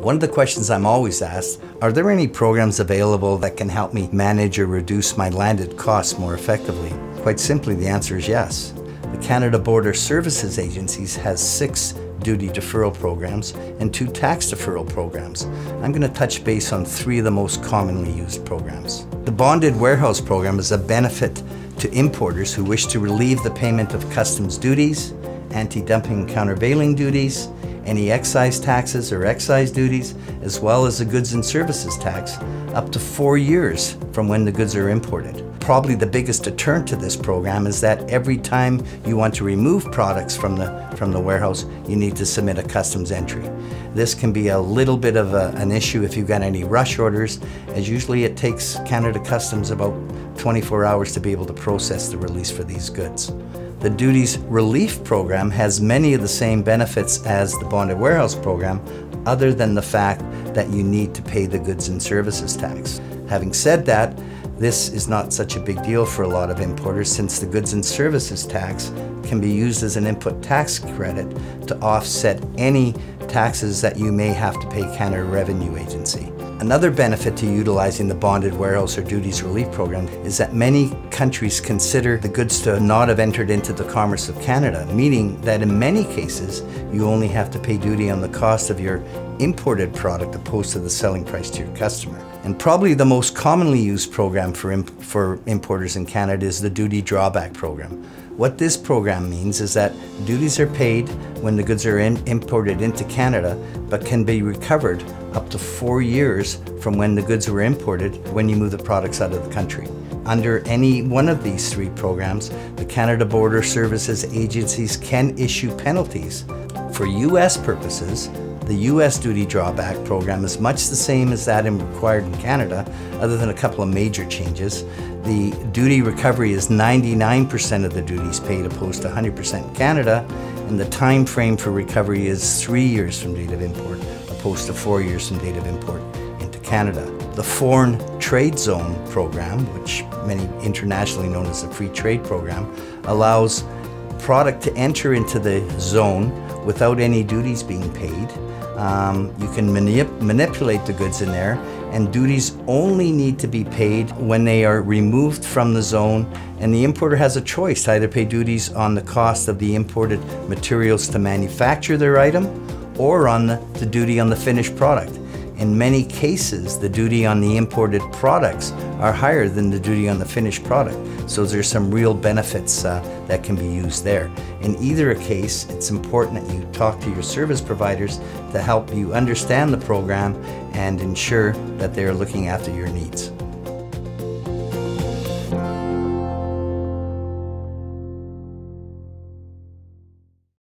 One of the questions I'm always asked, are there any programs available that can help me manage or reduce my landed costs more effectively? Quite simply, the answer is yes. The Canada Border Services Agencies has 6 duty deferral programs and 2 tax deferral programs. I'm going to touch base on 3 of the most commonly used programs. The Bonded Warehouse Program is a benefit to importers who wish to relieve the payment of customs duties, anti-dumping and countervailing duties, any excise taxes or excise duties, as well as the goods and services tax, up to 4 years from when the goods are imported. Probably the biggest deterrent to this program is that every time you want to remove products from the warehouse, you need to submit a customs entry. This can be a little bit of an issue if you've got any rush orders, as usually it takes Canada Customs about 24 hours to be able to process the release for these goods. The Duties Relief Program has many of the same benefits as the Bonded Warehouse Program, other than the fact that you need to pay the goods and services tax. Having said that, this is not such a big deal for a lot of importers, since the goods and services tax can be used as an input tax credit to offset any taxes that you may have to pay Canada Revenue Agency. Another benefit to utilizing the Bonded Warehouse or Duties Relief Program is that many countries consider the goods to not have entered into the commerce of Canada, meaning that in many cases you only have to pay duty on the cost of your imported product opposed to the selling price to your customer. And probably the most commonly used program for importers in Canada is the Duty Drawback Program. What this program means is that duties are paid when the goods are imported into Canada, but can be recovered up to 4 years from when the goods were imported when you move the products out of the country. Under any one of these 3 programs, the Canada Border Services Agencies can issue penalties. For U.S. purposes, the U.S. Duty Drawback Program is much the same as that required in Canada, other than a couple of major changes. The duty recovery is 99% of the duties paid opposed to 100% in Canada, and the time frame for recovery is 3 years from date of import opposed to 4 years from date of import into Canada. The Foreign Trade Zone Program, which many internationally known as the Free Trade Program, allows product to enter into the zone without any duties being paid. You can manipulate the goods in there, and duties only need to be paid when they are removed from the zone, and the importer has a choice to either pay duties on the cost of the imported materials to manufacture their item or on the duty on the finished product. In many cases, the duty on the imported products are higher than the duty on the finished product, so there's some real benefits that can be used there. In either case, it's important that you talk to your service providers to help you understand the program and ensure that they're looking after your needs.